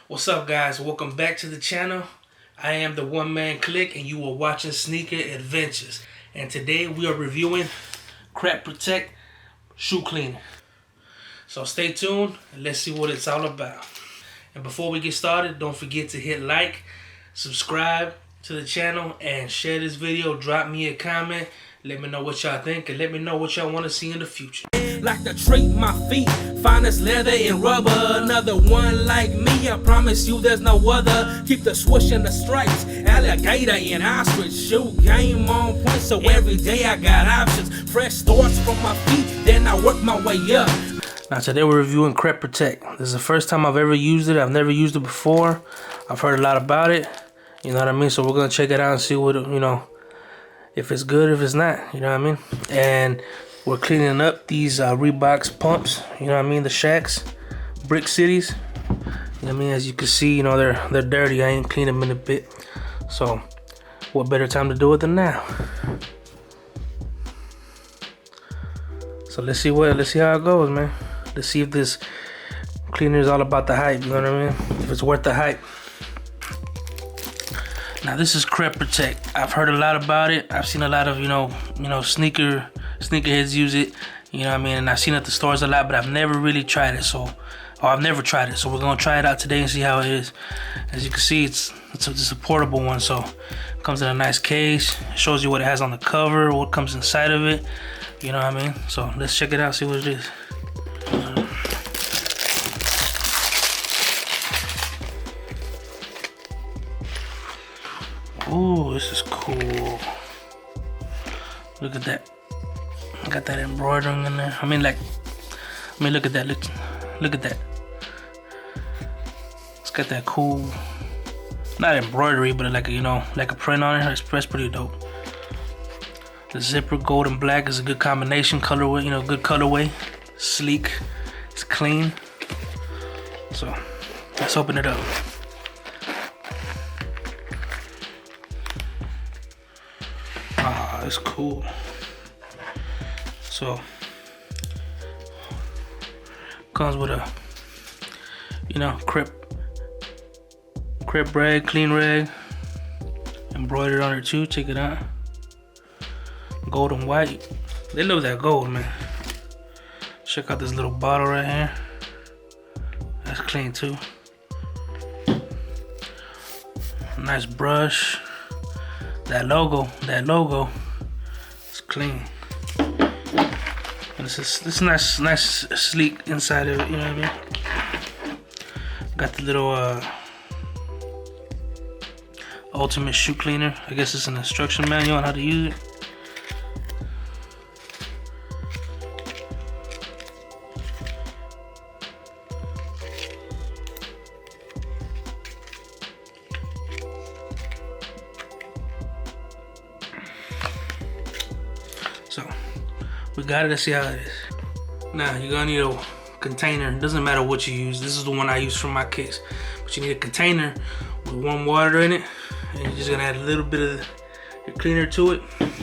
What's up, guys? Welcome back to the channel. I am the One Man Click and you are watching Sneaker Adventures. And today we are reviewing Crep Protect Shoe Cleaner. So stay tuned and let's see what it's all about. And before we get started, don't forget to hit like, subscribe to the channel, and share this video. Drop me a comment. Let me know what y'all think and let me know what y'all want to see in the future. Like to treat my feet, finest leather and rubber. Another one like me, I promise you there's no other. Keep the swoosh and the stripes, alligator and ostrich. Shoe game on point, so every day I got options. Fresh starts from my feet, then I work my way up. Now today we're reviewing Crep Protect. This is the first time I've ever used it. I've never used it before. I've heard a lot about it. You know what I mean? So we're gonna check it out and see what, if it's good, if it's not. You know what I mean? And we're cleaning up these Reeboks pumps. You know what I mean? The Shacks, Brick Cities. You know what I mean? As you can see, they're dirty. I ain't cleaned them in a bit. So what better time to do it than now? So let's see how it goes, man. Let's see if this cleaner is all about the hype. You know what I mean? If it's worth the hype. Now this is Crep Protect. I've heard a lot about it. I've seen a lot of sneakerheads use it. You know what I mean? And I've seen it at the stores a lot, but I've never really tried it. So we're gonna try it out today and see how it is. As you can see, it's a portable one. So it comes in a nice case. It shows you what it has on the cover, what comes inside of it. You know what I mean? So let's check it out, see what it is. Ooh, this is cool. Look at that. Got that embroidering in there. Look at that. Look at that. It's got that cool, not embroidery, but like a print on it. That's pretty dope. The zipper, gold and black, is a good combination colorway. Good colorway. Sleek. It's clean. So let's open it up. It's cool. So comes with a crep rag, clean rag, embroidered on it too. Check it out. Gold and white. They love that gold, man. Check out this little bottle right here. That's clean too. Nice brush. That logo. It's clean. And it's nice sleek inside of it, you know what I mean? Got the little ultimate shoe cleaner. I guess it's an instruction manual on how to use it. So we got it. Let's see how it is. Now you're gonna need a container. It doesn't matter what you use. This is the one I use for my kicks. But you need a container with warm water in it, and you're just gonna add a little bit of your cleaner to it. You know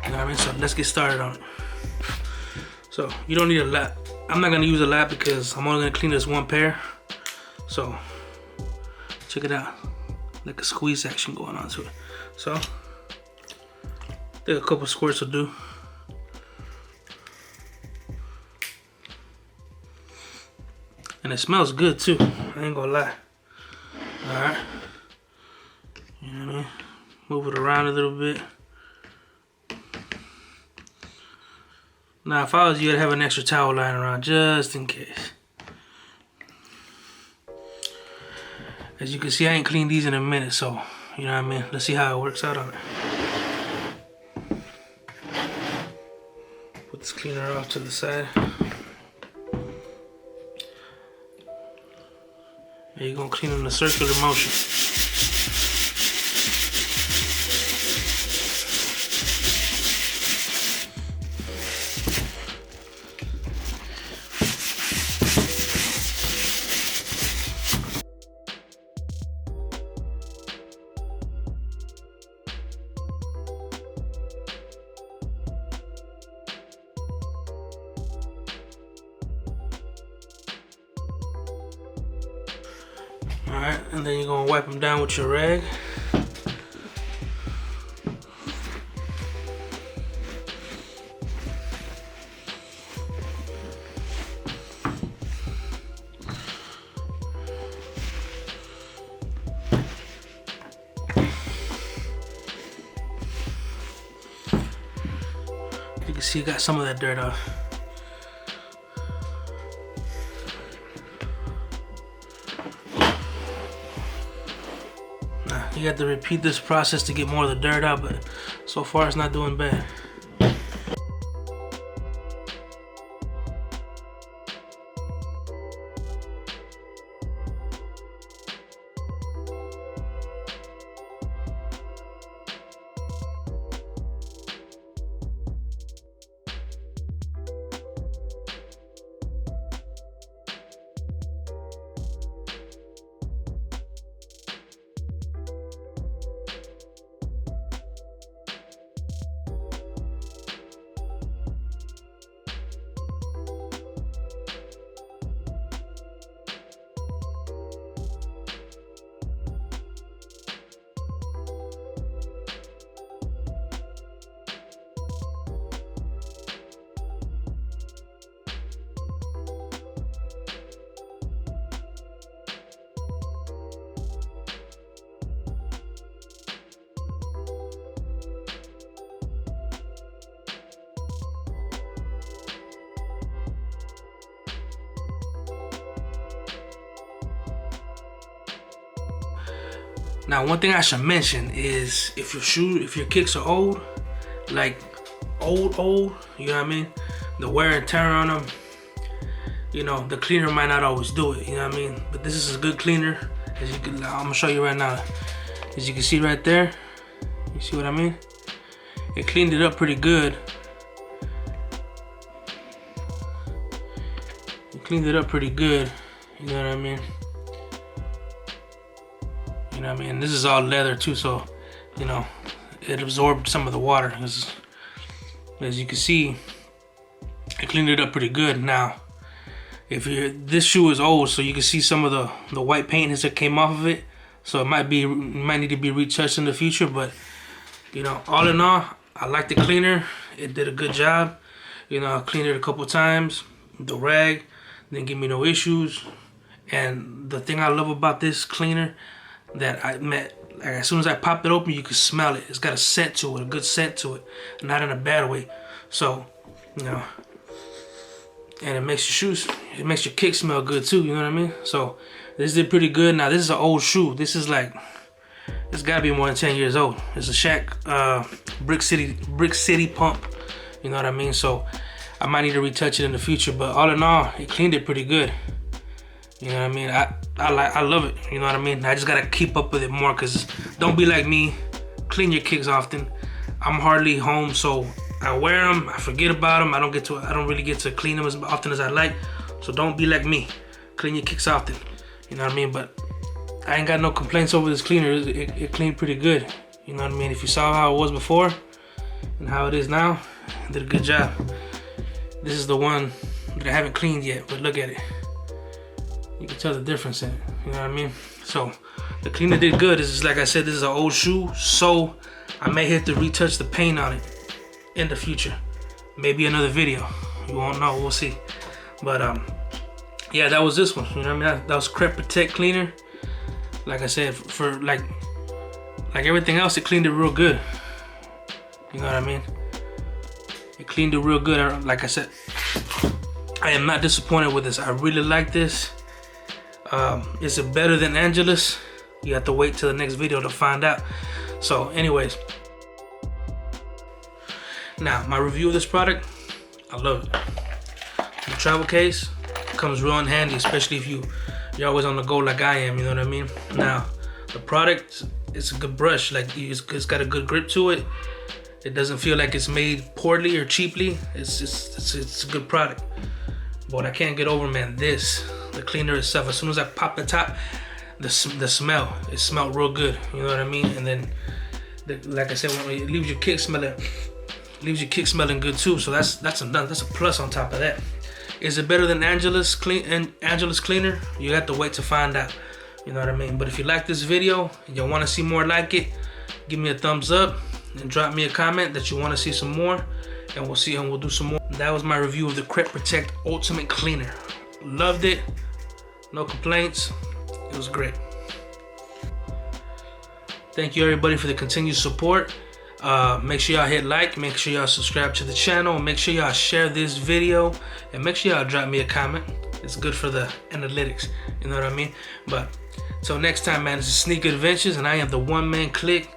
what I mean? So let's get started on it. So you don't need a lot. I'm not gonna use a lot because I'm only gonna clean this one pair. So check it out. Like a squeeze action going on to it. So I think a couple squirts will do. And it smells good too. I ain't gonna lie. Alright. You know what I mean? Move it around a little bit. Now if I was you, I'd have an extra towel lying around just in case. As you can see, I ain't cleaned these in a minute, so you know what I mean? Let's see how it works out on it. Put this cleaner off to the side. And you're gonna clean in a circular motion. Alright, and then you're gonna wipe them down with your rag. You can see you got some of that dirt off. Now, you have to repeat this process to get more of the dirt out, but so far it's not doing bad. Now, one thing I should mention is if your kicks are old, like old, you know what I mean? The wear and tear on them, you know, the cleaner might not always do it, you know what I mean? But this is a good cleaner. As you can, I'm gonna show you right now. As you can see right there, you see what I mean? It cleaned it up pretty good. It cleaned it up pretty good, you know what I mean? You know what I mean? This is all leather too, so you know it absorbed some of the water. As you can see, it cleaned it up pretty good. Now, if this shoe is old, so you can see some of the white paint that came off of it, so it might need to be retouched in the future. But you know, all in all, I like the cleaner. It did a good job. You know, I cleaned it a couple times. The rag didn't give me no issues. And the thing I love about this cleaner that I met, like as soon as I popped it open, you could smell it. It's got a scent to it, a good scent to it, not in a bad way. So, you know, and it makes your shoes, it makes your kick smell good too, you know what I mean? So this did pretty good. Now this is an old shoe. This is like, it's gotta be more than 10 years old. It's a Shaq Brick City pump, you know what I mean? So I might need to retouch it in the future, but all in all, it cleaned it pretty good. You know what I mean? I love it. You know what I mean? I just gotta keep up with it more, cause don't be like me. Clean your kicks often. I'm hardly home, so I wear them. I forget about them. I don't really get to clean them as often as I like. So don't be like me. Clean your kicks often. You know what I mean? But I ain't got no complaints over this cleaner. It cleaned pretty good. You know what I mean? If you saw how it was before and how it is now, it did a good job. This is the one that I haven't cleaned yet, but look at it. You can tell the difference in it, you know what I mean? So the cleaner did good. This is, like I said, this is an old shoe, so I may have to retouch the paint on it in the future. Maybe another video. You won't know, we'll see. But yeah, that was this one. You know what I mean? That was Crep Protect cleaner. Like I said, for like everything else, it cleaned it real good. You know what I mean? It cleaned it real good. Like I said, I am not disappointed with this. I really like this. Is it better than Angela's? You have to wait till the next video to find out. So anyways, now my review of this product, I love it. The travel case comes real in handy, especially if you're always on the go like I am, you know what I mean? Now the product, it's a good brush. Like it's got a good grip to it. It doesn't feel like it's made poorly or cheaply. It's a good product. But I can't get over, man, the cleaner itself. As soon as I pop the top, the smell, it smelled real good. You know what I mean? And then, like I said, when it leaves your kick smelling good too. So that's a plus on top of that. Is it better than Angela's cleaner? You have to wait to find out. You know what I mean? But if you like this video and you want to see more like it, give me a thumbs up and drop me a comment that you want to see some more, and we'll do some more. That was my review of the Crep Protect Ultimate Cleaner. Loved it. No complaints. It was great. Thank you everybody for the continued support. Make sure y'all hit like, make sure y'all subscribe to the channel, make sure y'all share this video, and make sure y'all drop me a comment. It's good for the analytics, you know what I mean? But till next time, man, this is Sneaker Adventures, and I am the one-man clique.